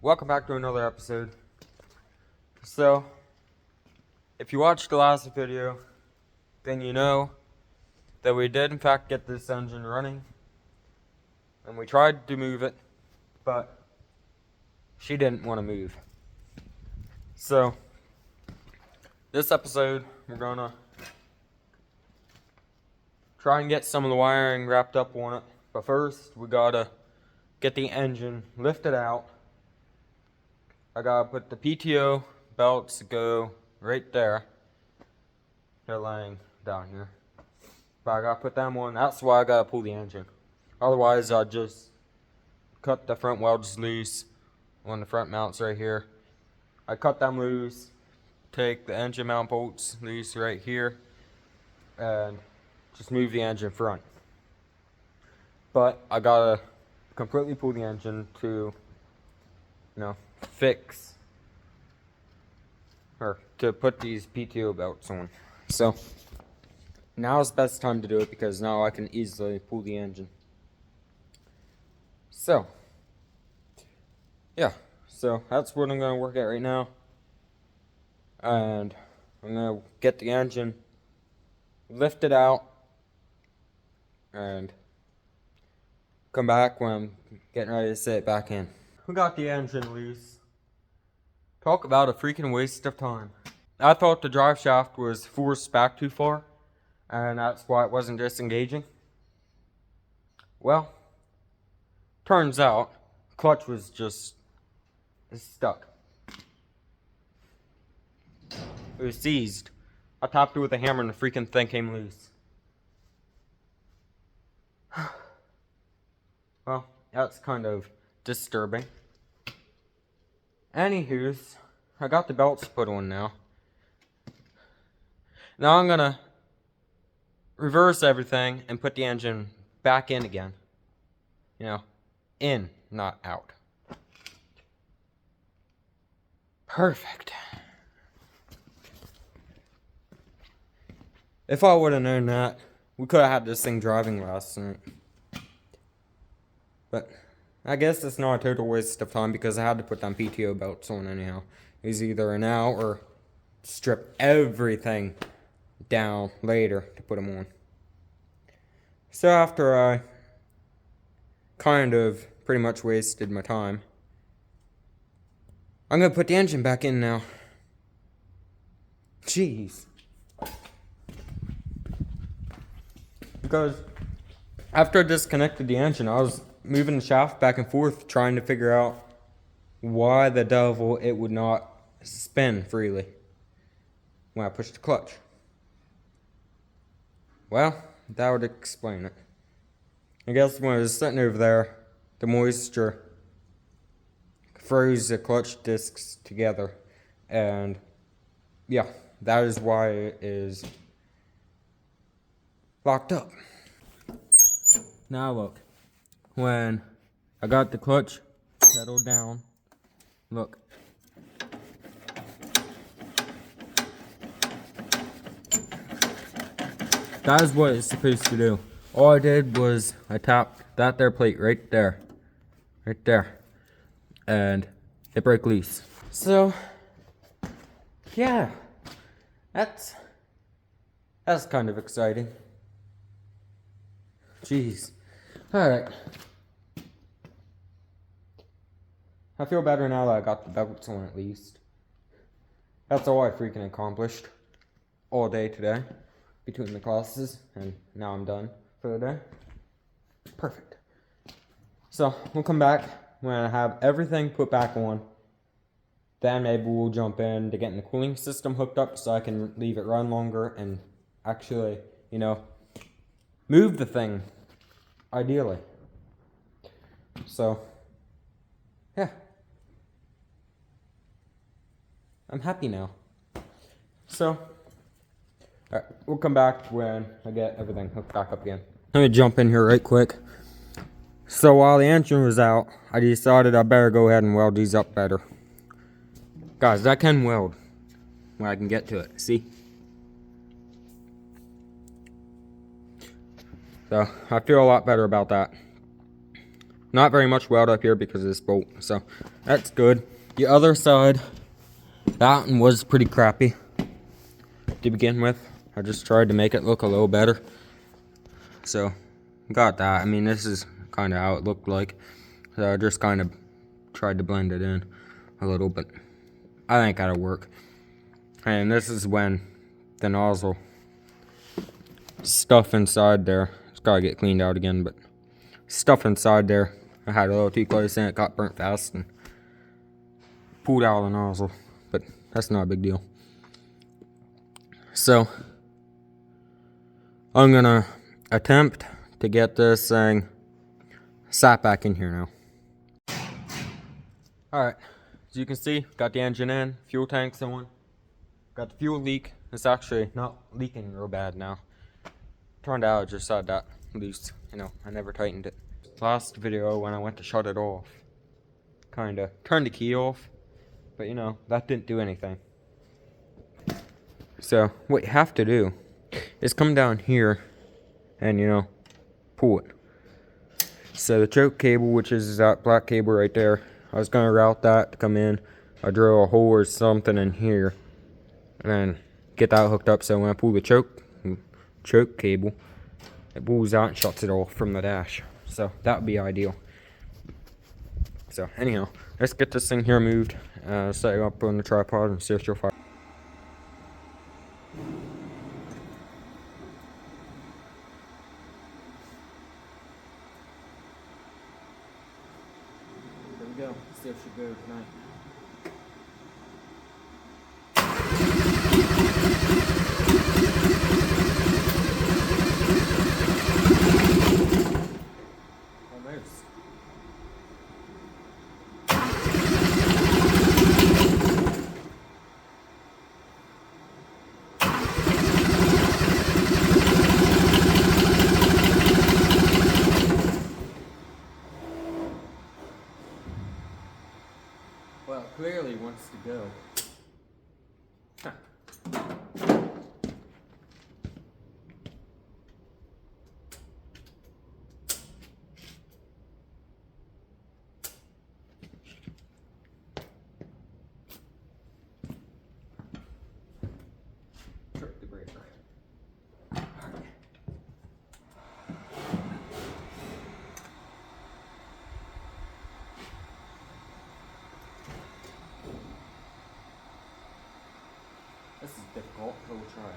Welcome back to another episode. So, if you watched the last video, then you know that we did in fact get this engine running. And we tried to move it, but she didn't want to move. So, this episode, we're gonna try and get some of the wiring wrapped up on it. But first, we gotta get the engine lifted out. I gotta put the PTO belts go right there. They're laying down here. But I gotta put them on. That's why I gotta pull the engine. Otherwise, I'd just cut the front welds loose on the front mounts right here. I cut them loose, take the engine mount bolts loose right here, and just move the engine front. But I gotta completely pull the engine to, fix or to put these PTO belts on. So now's the best time to do it because now I can easily pull the engine. So yeah, so that's what I'm gonna work at right now. And I'm gonna get the engine lifted out and come back when I'm getting ready to set it back in. We got the engine loose. Talk about a freaking waste of time. I thought the drive shaft was forced back too far, and that's why it wasn't disengaging. Well, turns out the clutch was just stuck. It was seized. I tapped it with a hammer and the freaking thing came loose. Well, that's kind of disturbing. Anywho's, I got the belts put on now. Now I'm gonna reverse everything and put the engine back in again. In, not out. Perfect. If I would have known that, we could have had this thing driving last night. But I guess it's not a total waste of time because I had to put them PTO belts on anyhow. It was either an out or strip everything down later to put them on. So after I kind of pretty much wasted my time, I'm gonna put the engine back in now. Jeez. Because after I disconnected the engine, I was moving the shaft back and forth trying to figure out why the devil it would not spin freely when I pushed the clutch. Well, that would explain it. I guess when I was sitting over there, the moisture froze the clutch discs together, and yeah, that is why it is locked up. Now look, when I got the clutch settled down, look. That is what it's supposed to do. All I did was I tapped that there plate right there, and it broke loose. So yeah, that's kind of exciting. Jeez. Alright. I feel better now that I got the belts on at least. That's all I freaking accomplished all day today between the classes, and now I'm done for the day. Perfect. So we'll come back when I have everything put back on. Then maybe we'll jump in to getting the cooling system hooked up so I can leave it run longer and actually, move the thing, ideally. So, yeah. I'm happy now. So, alright, we'll come back when I get everything hooked back up again. Let me jump in here right quick. So while the engine was out, I decided I better go ahead and weld these up better. Guys, I can weld when I can get to it, see? So, I feel a lot better about that. Not very much weld up here because of this bolt, so That's good. The other side, that one was pretty crappy to begin with. I just tried to make it look a little better. So, got that. I mean, this is kind of how it looked like. So I just kind of tried to blend it in a little, but I think that'll work. And this is when the nozzle stuff inside there, it's gotta get cleaned out again, but stuff inside there, I had a little too close and it got burnt fast and pulled out of the nozzle, but that's not a big deal. So I'm gonna attempt to get this thing sat back in here now. Alright, as you can see, got the engine in, fuel tanks in one, got the fuel leak. It's actually not leaking real bad now. Turned out I just had that loose, you know, I never tightened it. Last video when I went to shut it off, kinda turned the key off, but you know, that didn't do anything. So what you have to do is come down here and, you know, pull it. So the choke cable, which is that black cable right there, I was gonna route that to come in. I drill a hole or something in here and then get that hooked up, so when I pull the choke cable, it pulls out and shuts it off from the dash. So that would be ideal. So anyhow, let's get this thing here moved, set it up on the tripod and see if she'll fire. There we go, see if she'll go tonight. Well, clearly wants to go. Huh. Trip the breaker. This is difficult, but we'll try it.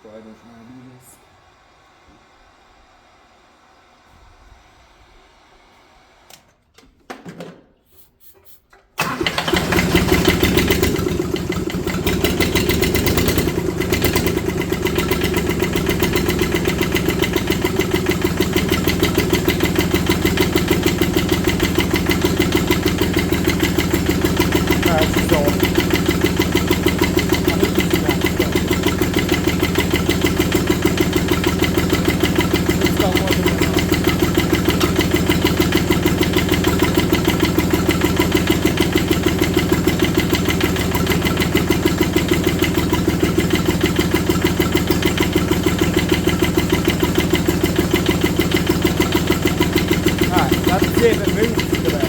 So I don't want to do this. See if it moves to that.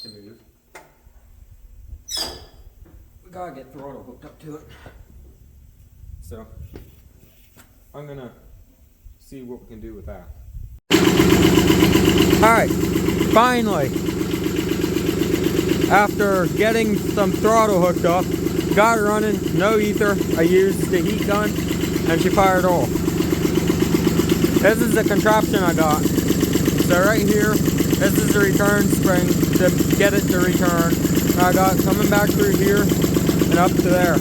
smooth. We gotta get throttle hooked up to it. So I'm gonna see what we can do with that. Alright, finally, after getting some throttle hooked up, got it running, no ether. I used the heat gun and she fired off. This is the contraption I got. So right here, this is the return spring to get it to return. And I got coming back through here and up to there.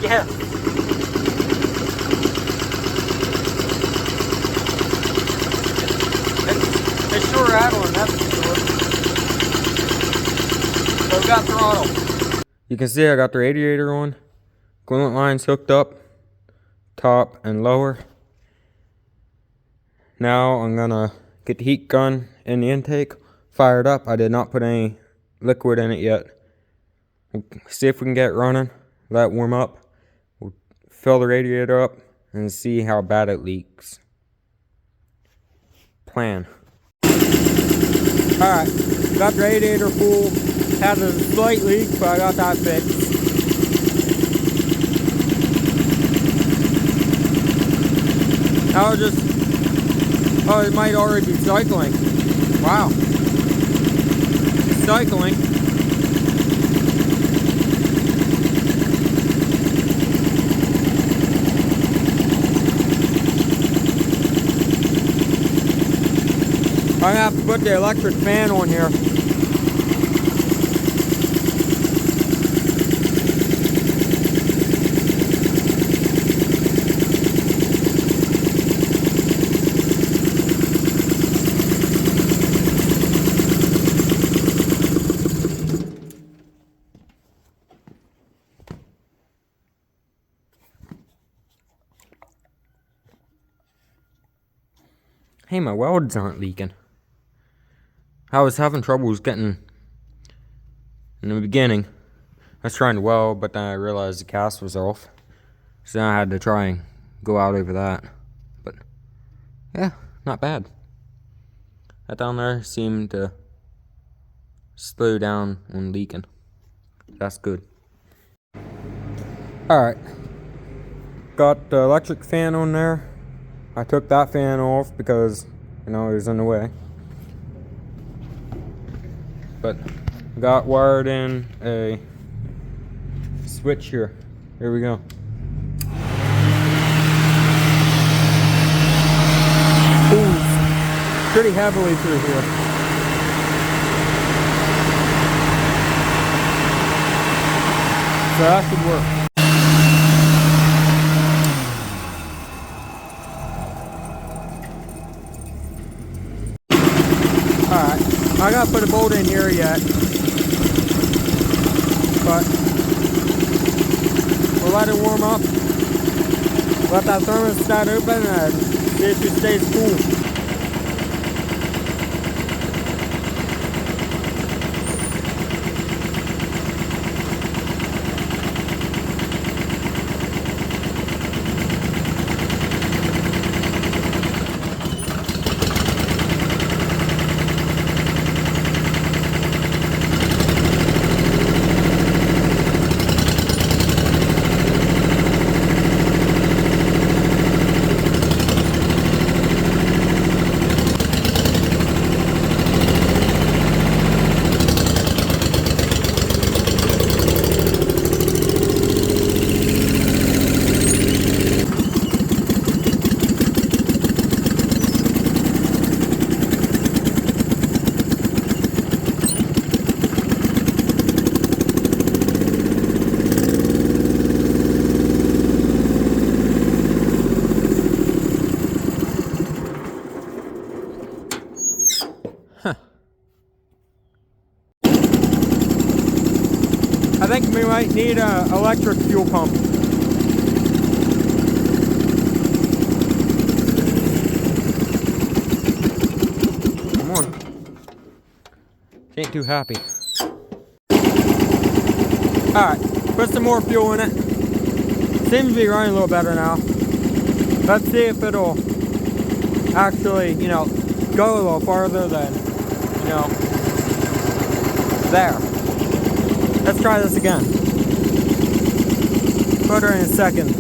Yeah. It's sure rattling, that's for sure. So we got throttle. You can see I got the radiator on. Coolant lines hooked up, top and lower. Now I'm gonna get the heat gun in the intake, fired up. I did not put any liquid in it yet. We'll see if we can get it running, let it warm up. We'll fill the radiator up and see how bad it leaks. Plan. Alright, got the radiator full. Had a slight leak, but I got that fixed. Now I'll just, oh, it might already be cycling. Wow. Cycling. I'm gonna have to put the electric fan on here. Hey, my welds aren't leaking. I was having troubles getting, in the beginning, I was trying to weld, but then I realized the cast was off. So then I had to try and go out over that. But, yeah, not bad. That down there seemed to slow down on leaking. That's good. Alright. Got the electric fan on there. I took that fan off because, you know, it was in the way. But got wired in a switch here. Here we go. Pulls pretty heavily through here. So that should work. Alright, I gotta put a bolt in here yet, but we'll let it warm up, let that thermostat open and see if it stays cool. I think we might need an electric fuel pump. She ain't too happy. Alright, put some more fuel in it. Seems to be running a little better now. Let's see if it'll actually, you know, go a little farther than, you know, there. Let's try this again. Put her in a second.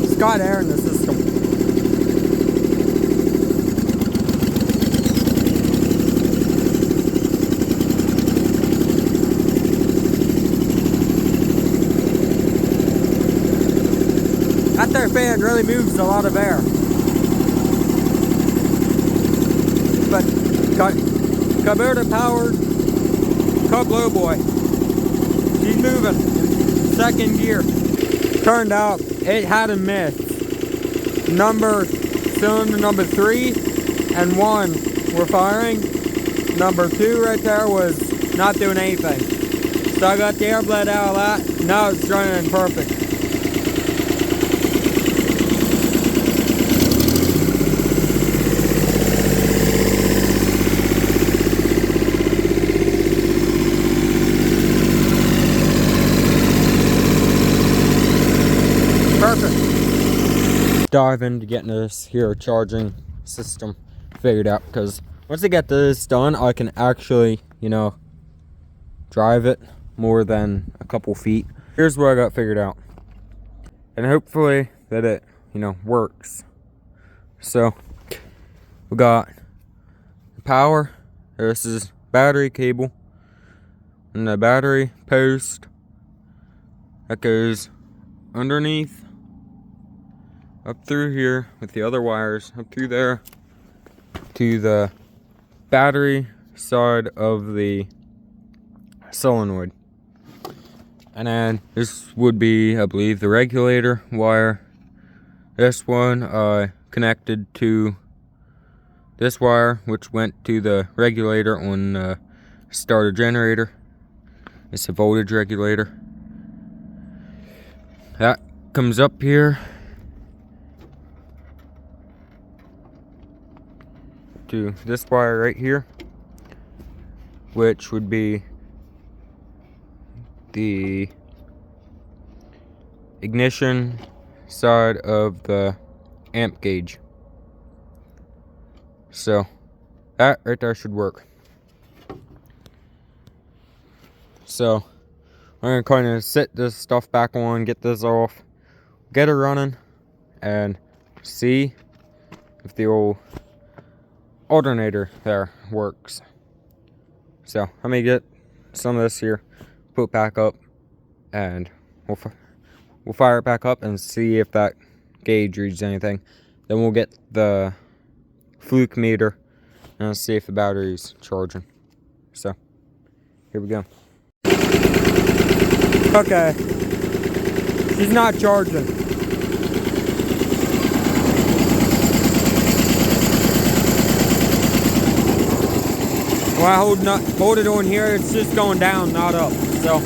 It's got air in the system. That there fan really moves a lot of air. But Kubota powered Cub Loboy. She's moving in second gear. Turned out it had a miss. Cylinder number 3 and 1 were firing. Number 2 right there was not doing anything. So I got the air bled out of that. Now it's running perfect. Dive into getting this here charging system figured out, because once I get this done, I can actually, you know, drive it more than a couple feet. Here's what I got figured out, and hopefully that it, you know, works. So we got the power. This is battery cable, and the battery post that goes underneath, up through here with the other wires, up through there to the battery side of the solenoid. And then this would be, I believe, the regulator wire. This one connected to this wire, which went to the regulator on the starter generator. It's a voltage regulator. That comes up here to this wire right here, which would be the ignition side of the amp gauge. So that right there should work. So I'm gonna kind of set this stuff back on, get this off, get it running, and see if the old alternator there works. So let me get some of this here, put back up, and we'll fire it back up and see if that gauge reads anything. Then we'll get the fluke meter and see if the battery's charging. So here we go. Okay, she's not charging. When I hold it on here, it's just going down, not up. So,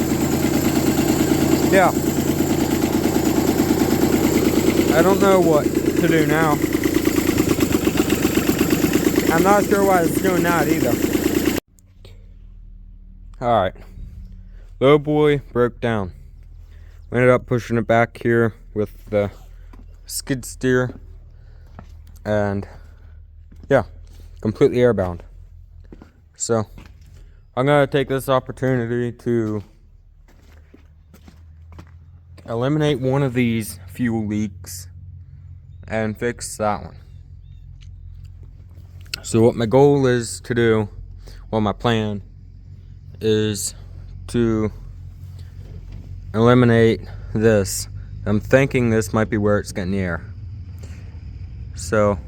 yeah. I don't know what to do now. I'm not sure why it's doing that either. Alright. Loboy broke down. We ended up pushing it back here with the skid steer. And, yeah, completely airbound. So, I'm going to take this opportunity to eliminate one of these fuel leaks and fix that one. So what my goal is to do, well, my plan is to eliminate this. I'm thinking this might be where it's getting the air. So,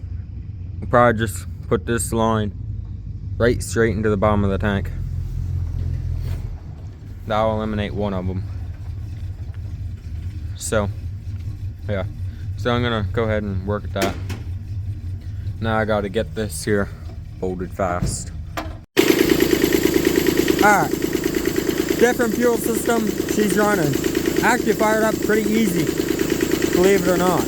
we'll probably just put this line right straight into the bottom of the tank. That'll eliminate one of them. So, yeah. So I'm gonna go ahead and work at that. Now I gotta get this here bolted fast. Alright. Different fuel system, she's running. Actually fired up pretty easy, believe it or not.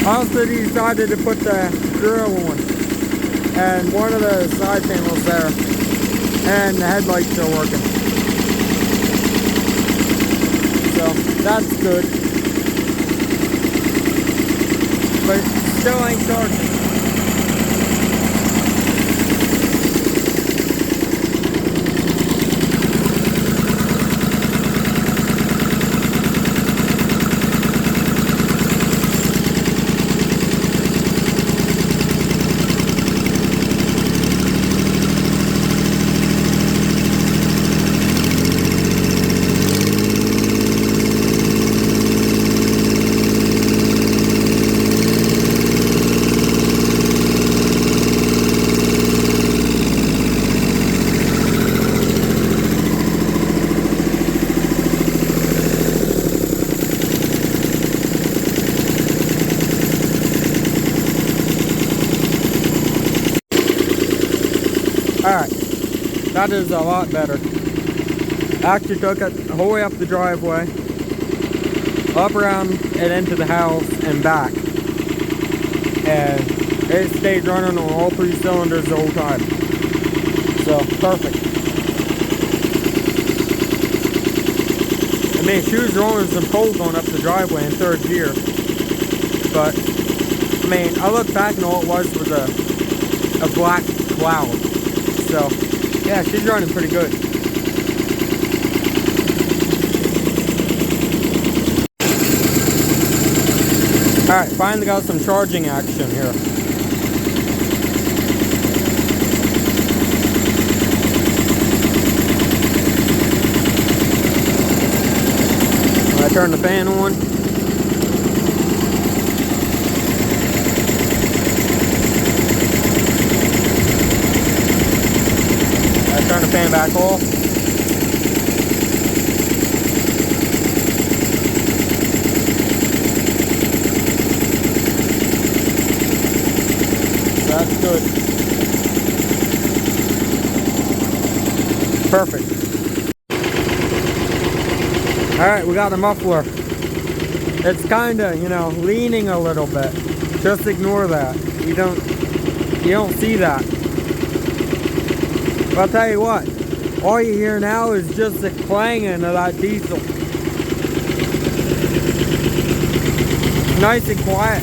I also decided to put the grill on, and one of the side panels there, and the headlights are working. So that's good, but still ain't charging. Alright, that is a lot better. Actually took it the whole way up the driveway, up around and into the house and back. And it stayed running on all 3 cylinders the whole time. So, perfect. I mean, she was rolling some coal going up the driveway in 3rd gear. But, I mean, I look back and all it was a black cloud. So, yeah, she's running pretty good. Alright, finally got some charging action here. I turn the fan on. Turn the fan back off. That's good. Perfect. Alright, we got the muffler. It's kinda, you know, leaning a little bit. Just ignore that. You don't see that. But I'll tell you what, all you hear now is just the clanging of that diesel. Nice and quiet.